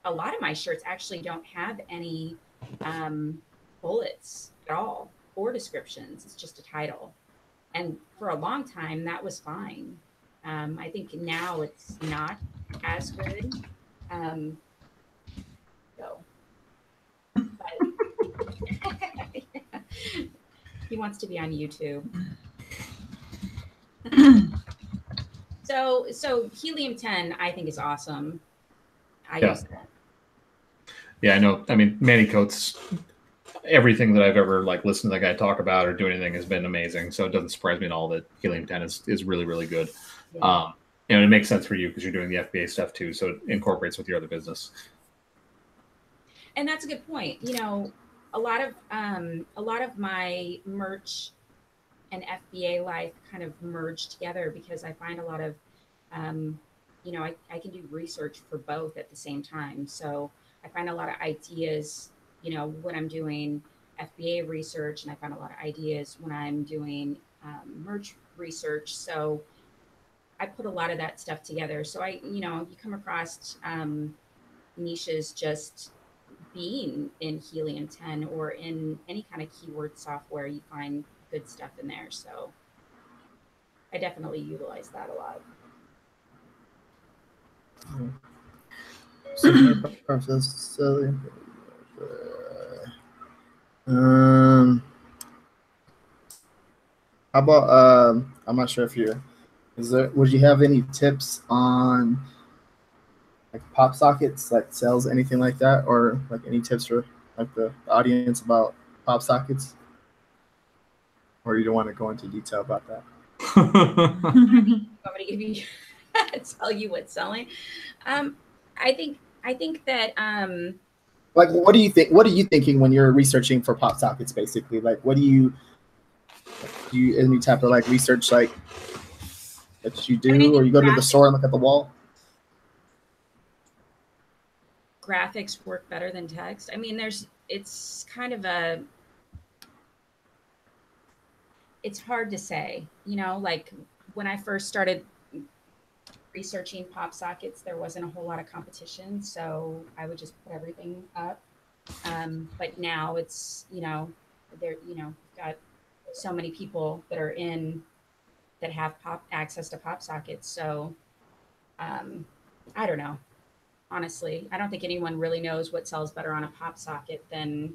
a lot of my shirts actually don't have any bullets at all or descriptions. It's just a title, and for a long time that was fine. I think now it's not as good. He wants to be on YouTube. So Helium-10 I think is awesome. I use that. Yeah, I know. I mean, Manny Coats everything that I've ever like listened to that guy talk about or do anything has been amazing. So it doesn't surprise me at all that Helium 10 is really, really good. Yeah. And it makes sense for you because you're doing the FBA stuff too. So it incorporates with your other business. And that's a good point. You know, a lot of my merch and FBA life kind of merged together because I find a lot of, you know, I can do research for both at the same time. So I find a lot of ideas, you know, when I'm doing FBA research, and I find a lot of ideas when I'm doing merch research. So I put a lot of that stuff together. So you know, you come across niches just being in Helium 10 or in any kind of keyword software, you find good stuff in there. So I definitely utilize that a lot. How about I'm not sure if would you have any tips on like PopSockets, like sales, anything like that, or like any tips for like the audience about PopSockets? Or you don't want to go into detail about that? I'm going to give you tell you what's selling. I think that like, what do you think? What are you thinking when you're researching for PopSockets? Basically, like, what do you any type of like research like that you do, or you go to the store and look at the wall? Graphics work better than text. I mean, it's kind of it's hard to say, you know, like when I first started researching PopSockets, there wasn't a whole lot of competition. So I would just put everything up. But now it's, you know, got so many people that are that have access to PopSockets. So I don't know. Honestly, I don't think anyone really knows what sells better on a PopSocket than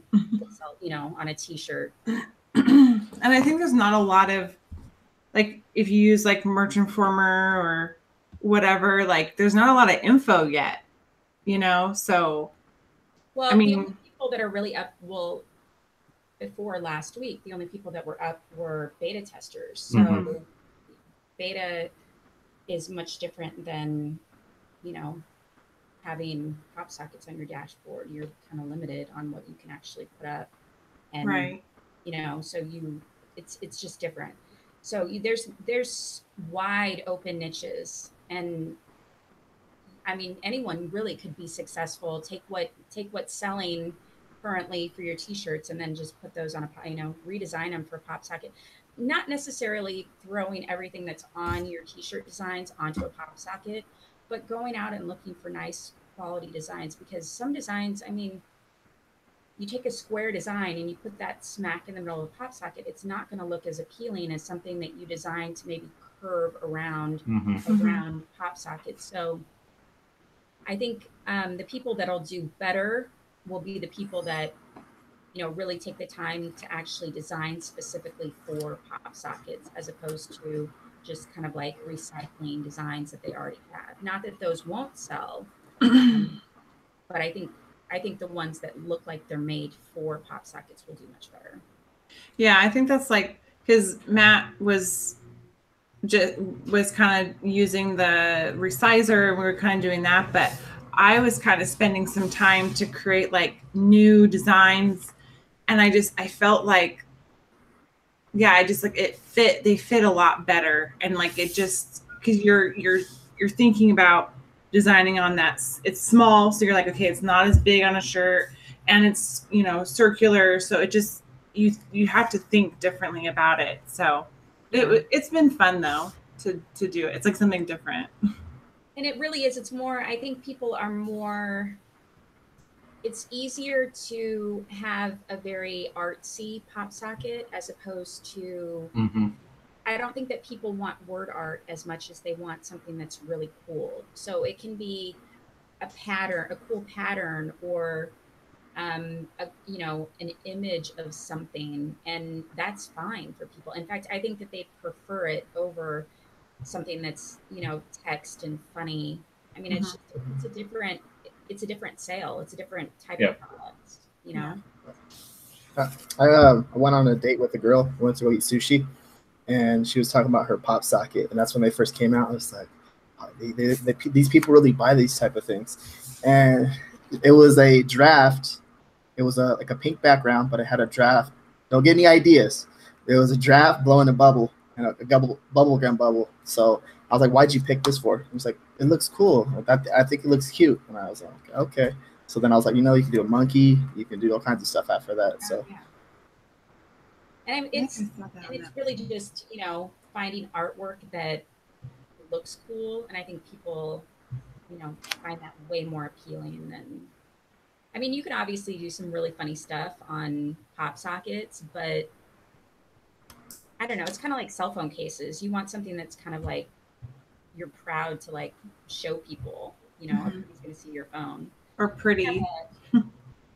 you know, on a t-shirt. And I think there's not a lot of, like, if you use like Merch Informer or whatever, like there's not a lot of info yet, you know? So, well, I mean, the only people that are really up, well, before last week, the only people that were up were beta testers. So beta is much different than, you know, having PopSockets on your dashboard. You're kind of limited on what you can actually put up, and right, you know, so it's just different. So there's wide open niches, and I mean, anyone really could be successful. Take what's selling currently for your t-shirts and then just put those on a, you know, redesign them for PopSocket. Not necessarily throwing everything that's on your t-shirt designs onto a PopSocket, but going out and looking for nice quality designs, because some designs, I mean, you take a square design and you put that smack in the middle of a PopSocket, it's not going to look as appealing as something that you designed to maybe curve around PopSocket. So I think the people that'll do better will be the people that, you know, really take the time to actually design specifically for PopSockets, as opposed to just kind of like recycling designs that they already have. Not that those won't sell, but I think the ones that look like they're made for PopSockets will do much better. Yeah, I think that's like, because Matt was kind of using the resizer, and we were kind of doing that, but I was kind of spending some time to create like new designs, and I felt like, yeah, I just like they fit a lot better, and like it just, because you're thinking about designing on that, it's small, so you're like, okay, it's not as big on a shirt, and it's, you know, circular, so it just, you have to think differently about it. So it's been fun though to do it. It's like something different. And it really is. It's more, I think people are more, it's easier to have a very artsy PopSocket as opposed to, I don't think that people want word art as much as they want something that's really cool. So it can be a cool pattern, or you know, an image of something, and that's fine for people. In fact, I think that they prefer it over something that's, you know, text and funny. I mean, it's a different sale. It's a different type of product, you know? I went on a date with a girl. We went to go eat sushi, and she was talking about her PopSocket, and that's when they first came out. I was like, oh, these people really buy these type of things, and it was a draft. It was like a pink background, but it had a draft. Don't get any ideas. It was a draft blowing a bubble and a bubble gum bubble. So I was like, "Why'd you pick this for?" He was like, "It looks cool. I think it looks cute." And I was like, "Okay." So then I was like, you can do a monkey. You can do all kinds of stuff after that. So. Yeah. And it's really just, finding artwork that looks cool. And I think people, find that way more appealing than, you can obviously do some really funny stuff on PopSockets, but I don't know. It's kind of like cell phone cases. You want something that's kind of like, you're proud to like show people, everybody's going to see your phone. Or pretty.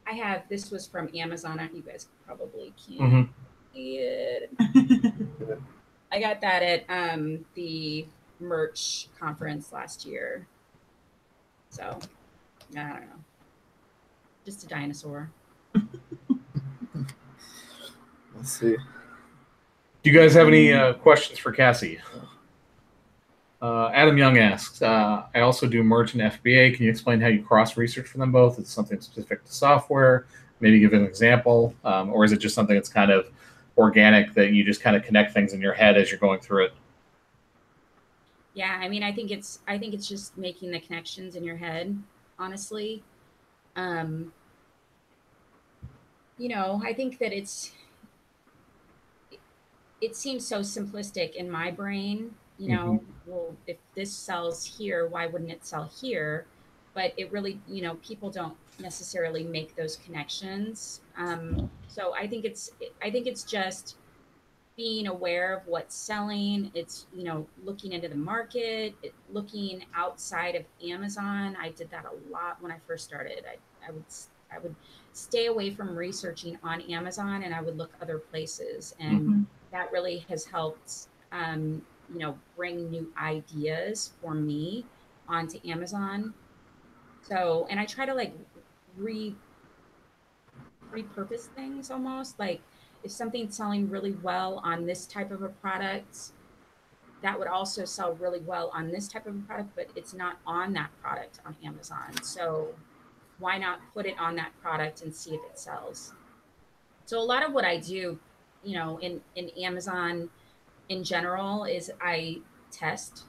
I have, this was from Amazon. You guys probably can't see it. I got that at the merch conference last year. So, I don't know. Just a dinosaur. Let's see. Do you guys have any questions for Cassie? Adam Young asks, I also do merch and FBA. Can you explain how you cross-research for them both? Is it something specific to software? Maybe give an example. Or is it just something that's kind of organic that you just kind of connect things in your head as you're going through it? Yeah, I think it's just making the connections in your head, honestly. I think that it seems so simplistic in my brain. Well, if this sells here, why wouldn't it sell here? But it really, people don't necessarily make those connections. So I think it's just being aware of what's selling. It's, looking into the market, looking outside of Amazon. I did that a lot when I first started. I would stay away from researching on Amazon, and I would look other places. And that really has helped, bring new ideas for me onto Amazon. So, and I try to like repurpose things almost. Like if something's selling really well on this type of a product, that would also sell really well on this type of a product, but it's not on that product on Amazon. So why not put it on that product and see if it sells? So a lot of what I do, in Amazon in general is I test.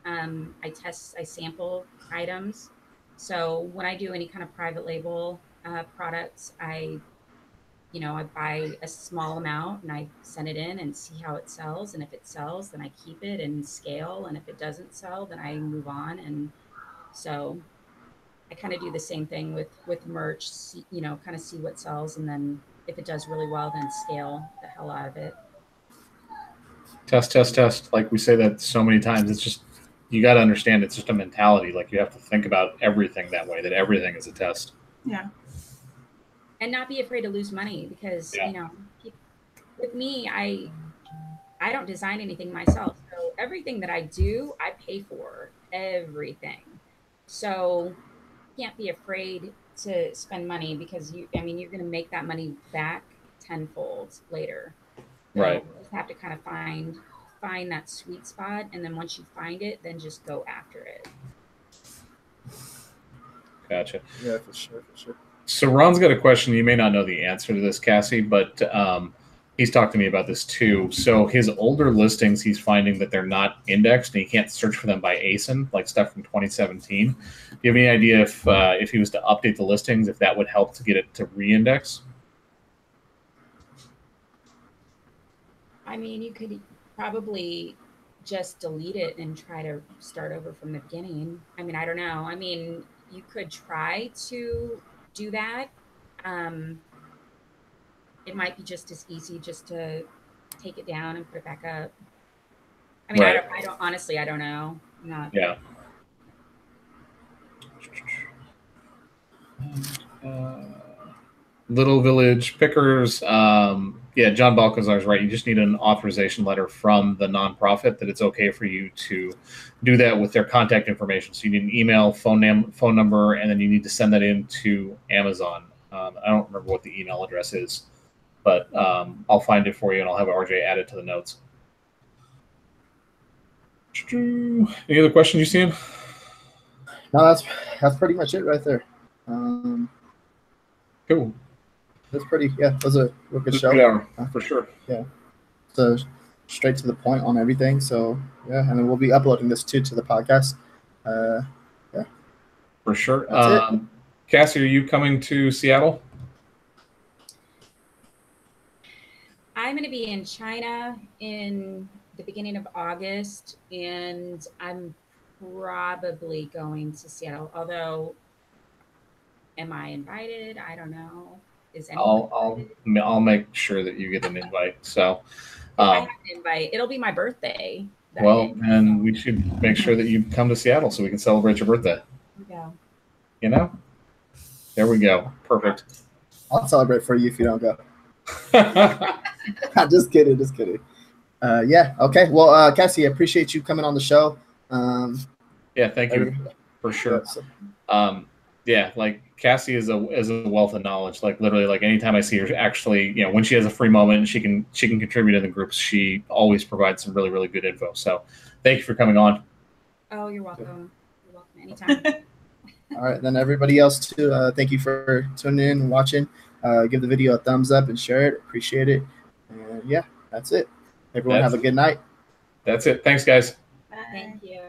I sample items. So when I do any kind of private label products, I buy a small amount and I send it in and see how it sells. And if it sells, then I keep it and scale. And if it doesn't sell, then I move on. And so I kind of do the same thing with merch, kind of see what sells. And then if it does really well, then scale the hell out of it. Test. Like we say that so many times, it's just, you got to understand it's just a mentality. Like you have to think about everything that way, that everything is a test. Yeah. And not be afraid to lose money because, with me, I don't design anything myself. So everything that I do, I pay for everything. So you can't be afraid to spend money because you're going to make that money back tenfold later. So right. You just have to kind of find that sweet spot. And then once you find it, then just go after it. Gotcha. Yeah, for sure. So Ron's got a question. You may not know the answer to this, Cassie, but he's talked to me about this too. So his older listings, he's finding that they're not indexed and he can't search for them by ASIN, like stuff from 2017. Do you have any idea if he was to update the listings, if that would help to get it to re-index? You could probably just delete it and try to start over from the beginning. I don't know. You could try to do that. It might be just as easy just to take it down and put it back up. Right. I don't honestly, I don't know. Yeah. Little Village Pickers. John Balcazar is right. You just need an authorization letter from the nonprofit that it's okay for you to do that with their contact information. So you need an email, phone number, and then you need to send that in to Amazon. I don't remember what the email address is. but I'll find it for you and I'll have RJ add it to the notes. Any other questions you see him? No, that's pretty much it right there. Cool. That's pretty. Yeah, that was a real good show. Good hour, for sure. Yeah. So straight to the point on everything. So yeah, and then we'll be uploading this too to the podcast. Yeah. For sure. That's it. Cassie, are you coming to Seattle? I'm going to be in China in the beginning of August, and I'm probably going to Seattle. Although, am I invited? I don't know. Is anyone invited? I'll make sure that you get an invite. So, I have an invite. It'll be my birthday. Well, and we should make sure that you come to Seattle so we can celebrate your birthday. Yeah. You know? There we go. Perfect. I'll celebrate for you if you don't go. Just kidding. Just kidding. Yeah. Okay. Well, Cassie, I appreciate you coming on the show. Yeah. Thank you for sure. Yeah. Like Cassie is a wealth of knowledge. Like literally, like anytime I see her, actually, you know, when she has a free moment and she can contribute in the groups, she always provides some really, really good info. So thank you for coming on. Oh, you're welcome. You're welcome anytime. All right. Then everybody else too. Thank you for tuning in and watching. Give the video a thumbs up and share it. Appreciate it. And yeah, that's it. Everyone have a good night. That's it. Thanks, guys. Bye. Thank you.